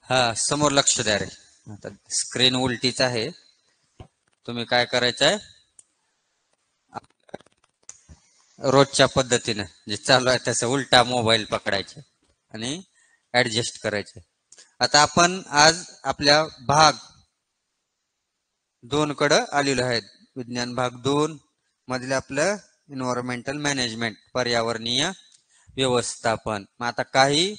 हा समोर लक्ष द्या रे. आता स्क्रीन उलटीच आहे. तुम्ही काय करायचं आहे, रोजच्या पद्धतीने जे चालू आहे तसं उलटा मोबाईल पकडायचा आणि ऍडजस्ट करायचे. आता आपण आज आपल्या भाग 2 कडे आलेलो आहेत. विज्ञान भाग 2 मधले आपलं एन्व्हायरमेंटल मॅनेजमेंट, पर्यावरणीय व्यवस्थापन. मग आता काही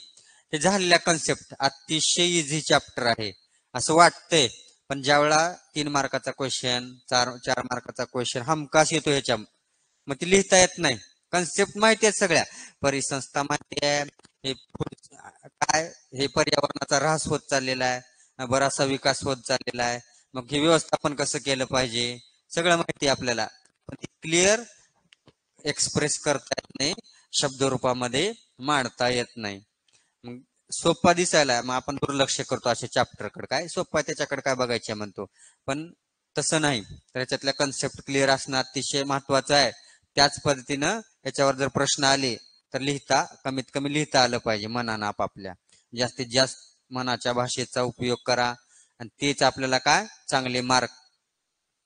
हे झालेल्या कन्सेप्ट अतिशय इझी चॅप्टर आहे असं वाटतंय, पण ज्यावेळेला 3 मार्काचा क्वेश्चन, 4 मार्काचा क्वेश्चन हमखास येतो ह्याच्या, मग ती लिहिता येत नाही. कन्सेप्ट माहिती आहेत सगळ्या, परिसंस्था माहिती आहे, हे काय हे पर्यावरणाचा ऱ्हास होत चाललेला आहे, बराचसा विकास होत चाललेला आहे. मग हे व्यवस्थापन कसं केलं पाहिजे सगळं माहिती आहे आपल्याला, पण क्लिअर एक्सप्रेस करता येत नाही, शब्द रूपामध्ये मांडता येत नाही. मग सोपा दिसायला मग आपण दुर्लक्ष करतो अशा चॅप्टरकडे, काय सोपा त्याच्याकडे काय बघायचे म्हणतो, पण तसं नाही. त्याच्यातल्या कन्सेप्ट क्लिअर असणं अतिशय महत्वाचं आहे. त्याच पद्धतीनं याच्यावर जर प्रश्न आले तर लिहिता, कमीत कमी लिहिता आलं पाहिजे मनानं आपापल्या. जास्तीत जास्त मनाच्या भाषेचा उपयोग करा आणि तेच आपल्याला काय चांगले मार्क,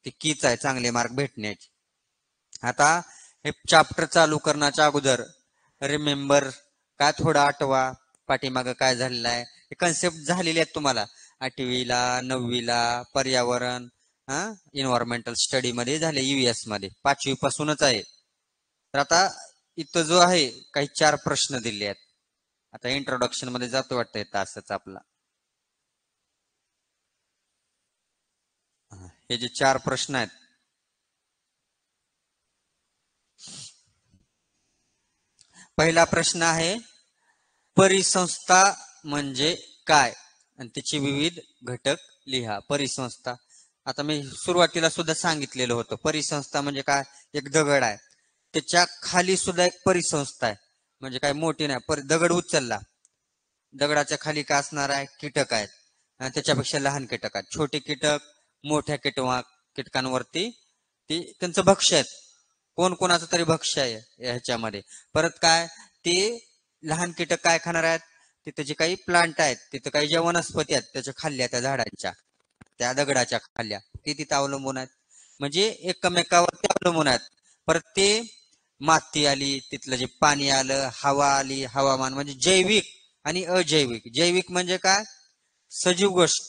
ते कीच आहे चांगले मार्क भेटण्याची. आता हे चॅप्टर चालू करण्याच्या अगोदर रिमेंबर काय थोडं आठवा, पाठीमागं काय झालेलं आहे. हे कन्सेप्ट झालेले आहेत तुम्हाला 8वीला 9वीला पर्यावरण एन्व्हायरमेंटल स्टडी मध्ये झाले, यूएस मध्ये 5वी पासूनच आहे. तर आता इथं जो आहे काही 4 प्रश्न दिले आहेत. आता इंट्रोडक्शन मध्ये जातो वाटतंय तासच आपला. हे जे 4 प्रश्न आहेत, पहिला प्रश्न आहे परिसंस्था म्हणजे काय आणि त्याचे विविध घटक लिहा. परिसंस्था, आता मी सुरुवातीला सुद्धा सांगितलेलं होतं, परिसंस्था म्हणजे काय, एक दगड आहे त्याच्या खाली सुद्धा एक परिसंस्था आहे. म्हणजे काय मोठी नाही, दगड उचलला, दगडाच्या खाली काय असणार आहे, कीटक आहेत आणि त्याच्यापेक्षा लहान कीटक आहेत. छोटे कीटक मोठ्या कीटकांवरती ती त्यांचं भक्ष्य आहेत, कोण कोणाचं तरी भक्ष्य आहे ह्याच्यामध्ये. परत काय, ते लहान कीटक काय खाणार आहेत, तिथे जे काही प्लांट आहेत, तिथे काही ज्या वनस्पती आहेत त्याच्या खाल्ल्या, त्या झाडांच्या त्या दगडाच्या खाल्ल्या, ते तिथे अवलंबून आहेत. म्हणजे एकमेकावरती अवलंबून आहेत. परत ते माती आली, तिथलं जे पाणी आलं, हवा आली, हवामान, म्हणजे जैविक आणि अजैविक. जैविक म्हणजे काय, सजीव गोष्ट.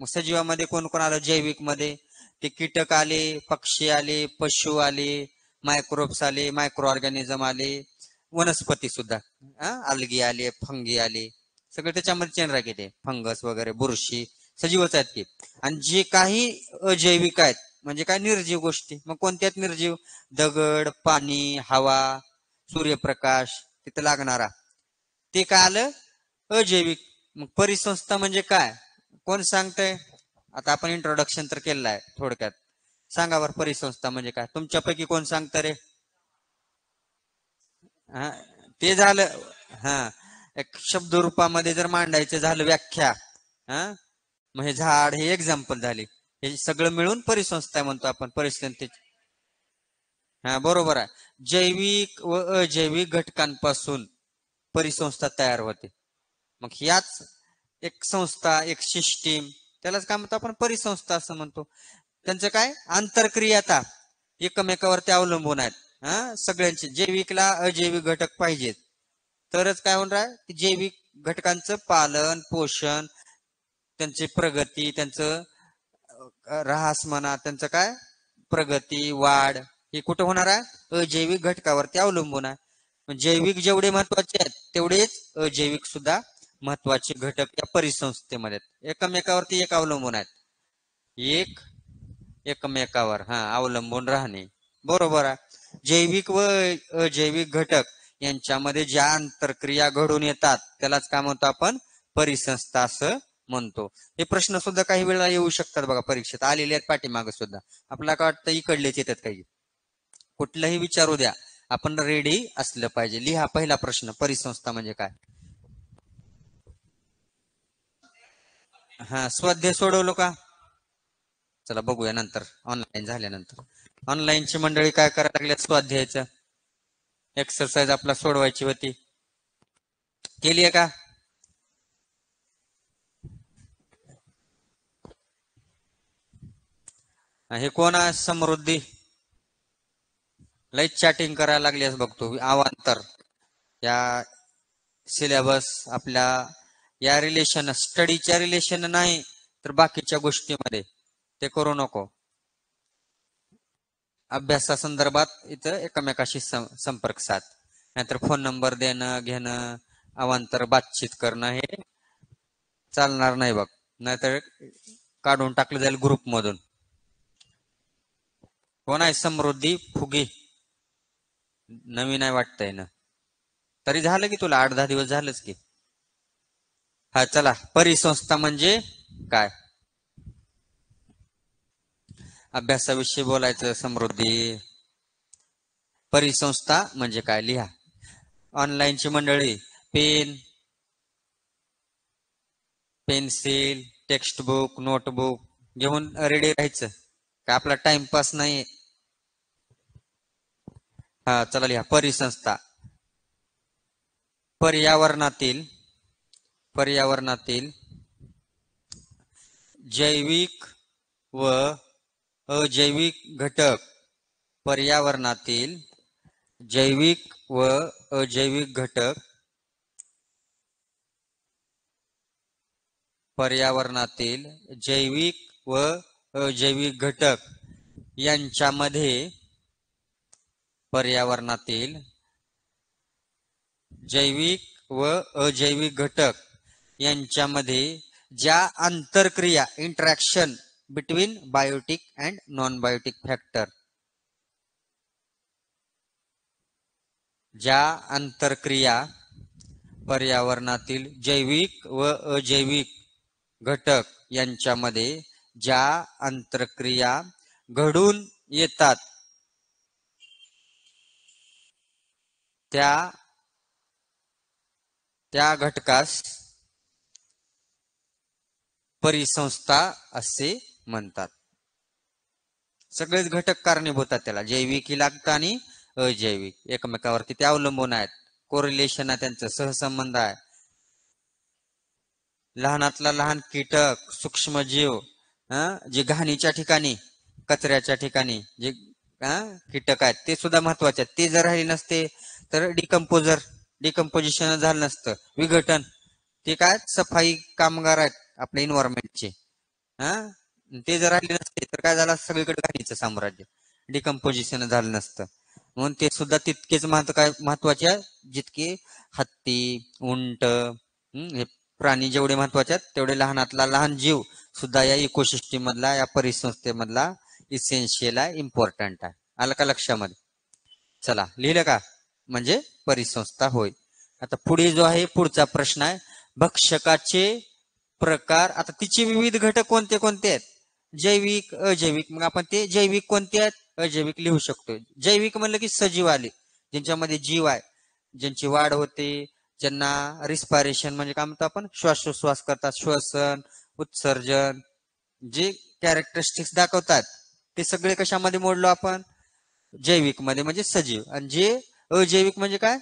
मग सजीवामध्ये कोण कोण आलं जैविक मध्ये, ते कीटक आले, पक्षी आले, पशु आले, मायक्रोब्स आले, मायक्रो ऑर्गॅनिझम आले, वनस्पती सुद्धा अलगी आले, फंगी आले, सगळे त्याच्यामध्ये चेन राहते, फंगस वगैरे, बुरशी, सजीवच आहेत की. आणि जे काही अजैविक आहेत म्हणजे काय, निर्जीव गोष्टी. मग कोणत्यात निर्जीव, दगड, पाणी, हवा, सूर्यप्रकाश तिथं लागणारा, ते काय आलं अजैविक. मग परिसंस्था म्हणजे काय, कोण सांगतंय. आता आपण इंट्रोडक्शन तर केलं आहे थोडक्यात, सांगा बरं परिसंस्था म्हणजे काय, तुमच्यापैकी कोण सांगतं रे. हा ते झालं. हा एक शब्द रूपामध्ये जर मांडायचं झालं व्याख्या, हा मग हे झाड, हे एक्झाम्पल झाले, हे सगळं मिळून परिसंस्था म्हणतो आपण. परिस्थिती, हा बरोबर आहे. जैविक व अजैविक घटकांपासून परिसंस्था तयार होते. मग याच एक संस्था, एक सिस्टीम, त्यालाच काय म्हणतो आपण, परिसंस्था असं म्हणतो. त्यांचं काय, आंतरक्रियाता एकमेकावरती अवलंबून आहेत. सगळ्यांचे जैविकला अजैविक घटक पाहिजेत, तरच काय होणार आहे, जैविक घटकांचं पालन पोषण, त्यांची प्रगती, त्यांचं ऱ्हास म्हणा, त्यांचं काय प्रगती वाढ, हे कुठं होणार आहे, अजैविक घटकावरती अवलंबून आहे. जैविक जेवढे महत्वाचे आहेत तेवढेच अजैविक सुद्धा महत्वाचे घटक या परिसंस्थेमध्ये एकमेकावरती एक अवलंबून आहेत. एक एकमेकावर अवलंबून राहणे, बरोबर आहे. जैविक व अजैविक घटक यांच्यामध्ये ज्या आंतरक्रिया घडून येतात त्यालाच काय म्हणतो आपण, परिसंस्था असं म्हणतो. हे प्रश्न सुद्धा काही वेळा येऊ शकतात बघा, परीक्षेत आलेले आहेत पाठीमागे सुद्धा. आपल्याला काय वाटतं इकडलेच येतात, काही कुठलंही विचारू द्या, आपण रेडी असलं पाहिजे. लिहा पहिला प्रश्न, परिसंस्था म्हणजे काय. स्वाध्याय सोडवलो का, चला बघूया नंतर, ऑनलाईन झाल्यानंतर. ऑनलाईनची मंडळी काय करायला लागल्यात, स्वाध्यायाचं एक्सरसाइज आपला सोडवायची होती, केली आहे का. हे कोण आहे समृद्धी? लई चॅटिंग करायला लागली असं बघतो. अवांतर या सिलेबस आपल्या या रिलेशन स्टडीच्या रिलेशन नाही तर बाकीच्या गोष्टीमध्ये ते करू नको. अभ्यासासंदर्भात इथं एकमेकाशी संपर्क साध, नाहीतर फोन नंबर देणं घेणं अवांतर बातचीत करणं हे चालणार नाही बघ, नाहीतर काढून टाकलं जाईल ग्रुप मधून. कोण आहे समृद्धी फुगे? नवीन आहे वाटतंय ना, तरी झालं की तुला 8-10 दिवस झालंच की. हा चला, परिसंस्था म्हणजे काय? अभ्यासाविषयी बोलायचं समृद्धी. परिसंस्था म्हणजे काय लिहा. ऑनलाईनची मंडळी पेन्सिल टेक्स्टबुक नोटबुक घेऊन रेडी राहायचं का? आपला टाइमपास नाही. हा चला लिहा. परिसंस्था पर्यावरणातील जैविक व अजैविक घटक, पर्यावरणातील जैविक व अजैविक घटक, पर्यावरणातील जैविक व अजैविक घटक यांच्यामध्ये, पर्यावरणातील जैविक व अजैविक घटक यांच्यामध्ये ज्या आंतरक्रिया interaction between biotic and non biotic factor, ज्या आंतरक्रिया पर्यावरणातील जैविक व अजैविक घटक यांच्यामध्ये ज्या आंतरक्रिया घडून येतात त्या घटकास परिसंस्था असे म्हणतात. सगळेच घटक कारणीभूत आहेत त्याला, जैविक लागतं आणि अजैविक एकमेकावरती ते अवलंबून आहेत. कोरिलेशन आहे त्यांचं, सहसंबंध आहे. लहानातला लहान कीटक सूक्ष्मजीव जे घाणीच्या ठिकाणी कचऱ्याच्या ठिकाणी जे कीटक आहेत ते सुद्धा महत्वाचे आहेत. ते जर राहिले नसते तर डिकम्पोजिशन झालं नसतं, विघटन. ते काय सफाई कामगार आहेत आपल्या इन्व्हायरमेंटचे. ते जर राहिले नसते तर काय झालं, सगळीकडे घाणीचं साम्राज्य, डिकम्पोजिशन झालं नसतं. म्हणून ते सुद्धा तितकेच महत्वाचे आहे जितके हत्ती उंट हे प्राणी जेवढे महत्वाचे आहेत तेवढे लहानातला लहान जीव सुद्धा या इकोसिस्टीम मधला, या परिसंस्थेमधला इसेन्शियल आहे, इम्पॉर्टंट आहे. आलं का लक्षामध्ये? चला लिहिलं का? म्हणजे परिसंस्था होय. आता पुढे जो आहे पुढचा प्रश्न आहे, भक्षकाचे प्रकार. आता तिचे विविध घटक कोणते कोणते आहेत? जैविक अजैविक. मग आपण ते जैविक कोणते आहेत अजैविक लिहू शकतो. जैविक म्हणलं की सजीव आले, ज्यांच्यामध्ये जीव आहे, ज्यांची वाढ होते, ज्यांना रिस्पायरेशन म्हणजे काय म्हणतो आपण, श्वासोश्वास करतात, श्वसन उत्सर्जन, जे कॅरेक्टरिस्टिक्स दाखवतात ते सगळे कशामध्ये मोडलो आपण? जैविक मध्ये, म्हणजे सजीव. आणि जे अजैविक म्हणजे काय?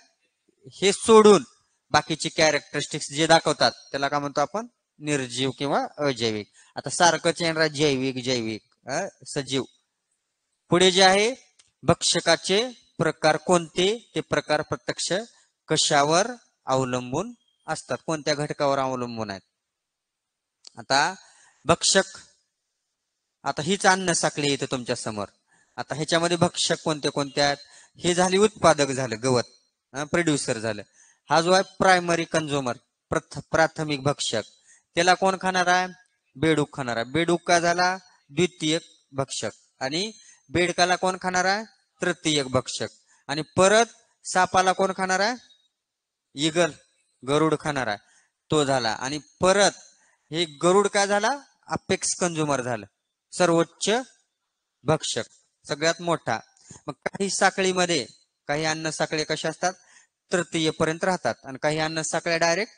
हे सोडून बाकीचे कॅरेक्टरिस्टिक्स जे दाखवतात त्याला काय म्हणतो आपण? निर्जीव किंवा अजैविक. आता सारखंच येणार जैविक जैविक सजीव. पुढे जे आहे भक्षकाचे प्रकार कोणते? ते प्रकार प्रत्यक्ष कशावर अवलंबून असतात, कोणत्या घटकावर अवलंबून आहेत? आता भक्षक, आता हीच अन्न साखळी येते तुमच्या समोर. आता ह्याच्यामध्ये भक्षक कोणते कोणते आहेत? हे झाले उत्पादक, झालं गवत, प्रोड्युसर झालं. हा जो आहे प्रायमरी कंझ्युमर, प्राथमिक भक्षक. त्याला कोण खाणार आहे? बेडूक खाणार आहे. बेडूक का झाला? द्वितीयक भक्षक. आणि बेडकाला कोण खाणार आहे? तृतीयक भक्षक. आणि परत सापाला कोण खाणार आहे? इगल, गरुड खाणार आहे, तो झाला. आणि परत हे गरुड काय झाला? अपेक्स कंझ्युमर झालं, सर्वोच्च भक्षक, सगळ्यात मोठा. मग काही साखळीमध्ये काही अन्न साखळी कशा असतात? तृतीय पर्यंत राहतात, आणि काही अन्न साखळ्या डायरेक्ट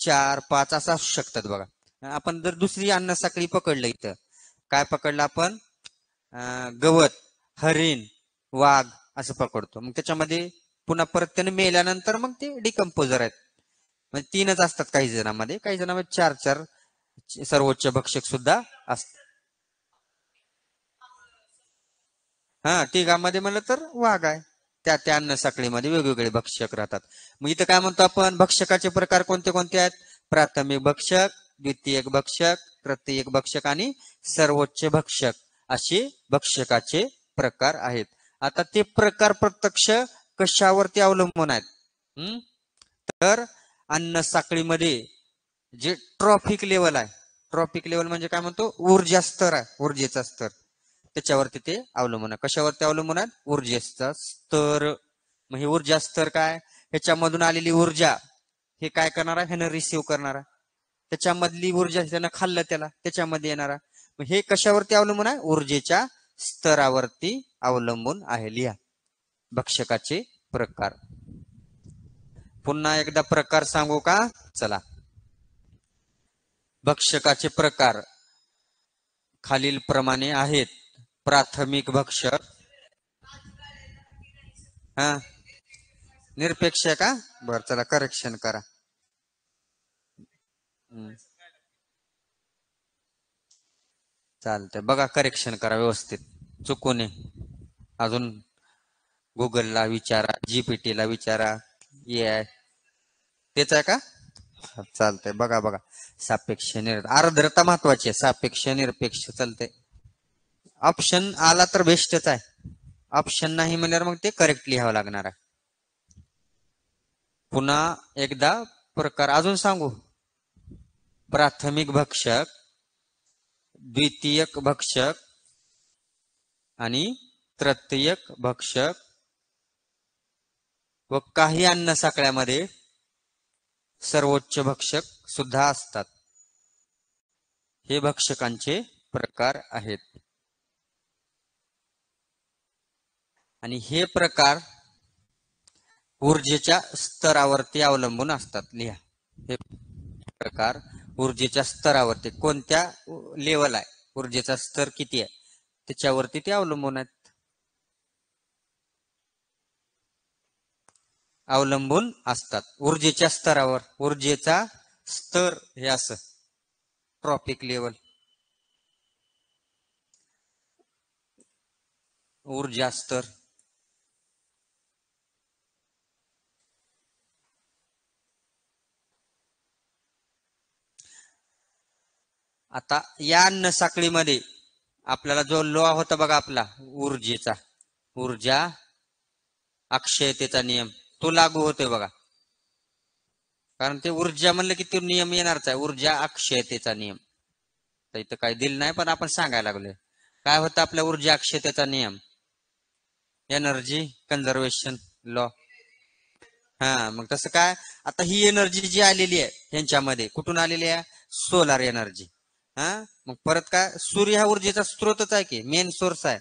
4-5 असं असू शकतात. बघा, आपण जर दुसरी अन्न साखळी पकडलं, इथं काय पकडलं आपण? गवत, हरिण, वाघ असं पकडतो. मग त्याच्यामध्ये पुन्हा परत त्याने मेल्यानंतर मग ते डिकम्पोजर आहेत. म्हणजे 3च असतात काही जणांमध्ये, काही जणांमध्ये 4-4 सर्वोच्च भक्षक सुद्धा असतात. हा तिघांमध्ये म्हणलं तर वाघ आहे. त्या त्या अन्न साखळीमध्ये वेगवेगळे भक्षक राहतात. मग इथं काय म्हणतो आपण, भक्षकाचे प्रकार कोणते कोणते आहेत? प्राथमिक भक्षक, द्वितीयक भक्षक, तृतीयक भक्षक आणि सर्वोच्च भक्षक असे भक्षकाचे प्रकार आहेत. आता ते प्रकार प्रत्यक्ष कशावरती अवलंबून आहेत? तर अन्न साखळीमध्ये जे ट्रॉफिक लेवल आहे, ट्रॉफिक लेवल म्हणजे काय म्हणतो, ऊर्जा स्तर आहे, ऊर्जेचा स्तर, त्याच्यावरती ते अवलंबून आहे. कशावरती अवलंबून आहे? ऊर्जेचा स्तर. मग हे ऊर्जा स्तर काय, ह्याच्यामधून आलेली ऊर्जा हे काय करणार आहे? ह्यानं रिसिव्ह करणार आहे. त्याच्यामधली ऊर्जा त्यानं खाल्लं त्याला, त्याच्यामध्ये येणार आहे. मग हे कशावरती अवलंबून आहे? ऊर्जेच्या स्तरावरती अवलंबून आहे. लिहा भक्षकाचे प्रकार. पुन्हा एकदा प्रकार सांगू का? चला, भक्षकाचे प्रकार खालील प्रमाणे आहेत. प्राथमिक भक्षक, हा निरपेक्ष का? बर चला करेक्शन करा. चालतंय, बघा करेक्शन करा व्यवस्थित, चुकू नये. अजून गुगलला विचारा, जीपीटीला विचारा, ये तेच आहे का? चालतंय, बघा बघा. सापेक्ष आर्द्रता महत्वाची आहे, सापेक्ष निरपेक्ष चालतंय. ऑप्शन आला तर बेस्टच आहे, ऑप्शन नाही म्हणल्यावर मग ते करेक्ट लिहावं लागणार आहे. पुन्हा एकदा प्रकार अजून सांगू. प्राथमिक भक्षक, द्वितीयक भक्षक आणि तृतीयक भक्षक व काही अन्न साखळ्यामध्ये सर्वोच्च भक्षक सुद्धा असतात. हे भक्षकांचे प्रकार आहेत. आणि हे प्रकार ऊर्जेच्या स्तरावरती अवलंबून असतात. लिहा, हे प्रकार ऊर्जेच्या स्तरावरती, कोणत्या लेवल आहे, ऊर्जेचा स्तर किती आहे त्याच्यावरती ते अवलंबून आहेत. अवलंबून असतात ऊर्जेच्या स्तरावर. ऊर्जेचा स्तर हे असं ट्रॉफिक लेवल, ऊर्जा स्तर. आता या अन्न साखळीमध्ये आपल्याला जो लॉ होता बघा आपला ऊर्जेचा, ऊर्जा अक्षयतेचा नियम, तो लागू होतोय बघा. कारण ते ऊर्जा म्हणलं की तो नियम येणारच आहे, ऊर्जा अक्षयतेचा नियम. तर इथं काही दिलं नाही पण आपण सांगायला लागलोय. काय होतं आपल्या ऊर्जा अक्षयतेचा नियम? Energy conservation law. हा, मग तसं काय, आता ही एनर्जी जी आलेली आहे ह्यांच्यामध्ये कुठून आलेली आहे? Solar energy. हा, मग परत काय, सूर्य हा ऊर्जेचा स्रोतच आहे की, मेन सोर्स आहे,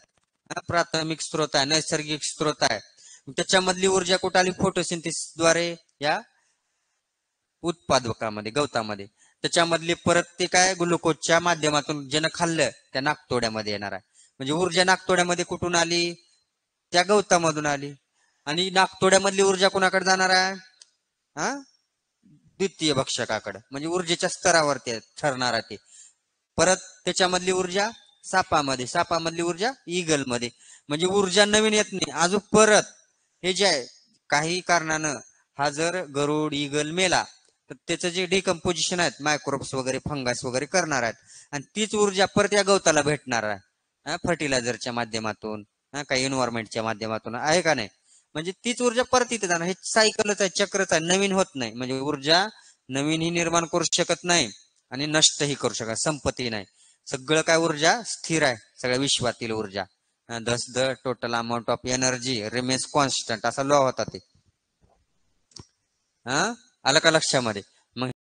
प्राथमिक स्रोत आहे, नैसर्गिक स्रोत आहे. त्याच्यामधली ऊर्जा कुठे आली? फोटोसिंथेसिस द्वारे या उत्पादकामध्ये, गवतामध्ये. त्याच्यामधली परत ते काय, ग्लुकोजच्या माध्यमातून ज्यानं खाल्लं त्या नाकतोड्यामध्ये येणार आहे. म्हणजे ऊर्जा नाकतोड्यामध्ये कुठून आली? त्या गवतामधून आली. आणि नाकतोड्यामधली ऊर्जा कोणाकडे जाणार आहे? हा, द्वितीय भक्षकाकडे, म्हणजे ऊर्जेच्या स्तरावरती ठरणार आहे ते. परत त्याच्यामधली ऊर्जा सापामध्ये, सापामधली ऊर्जा ईगल मध्ये. म्हणजे ऊर्जा नवीन येत नाही अजून. परत हे जे आहे, काही कारणानं हा जर गरुड ईगल मेला तर त्याचं जे डिकम्पोजिशन आहेत, मायक्रोब्स वगैरे फंगस वगैरे करणार आहेत, आणि तीच ऊर्जा परत या गवताला भेटणार आहे, फर्टिलायझरच्या माध्यमातून, काही एन्व्हायरमेंटच्या माध्यमातून, आहे का नाही? म्हणजे तीच ऊर्जा परत इथे जाणार. हे सायकलच आहे, चक्रच आहे, नवीन होत नाही. म्हणजे ऊर्जा नवीन ही निर्माण करू शकत नाही आणि नष्टही करू शकत, संपत्ती नाही. सगळं काय, ऊर्जा स्थिर आहे, सगळ्या विश्वातील ऊर्जा. दस the total amount of energy remains constant, असा लॉ होता ते. आलं का लक्षामध्ये?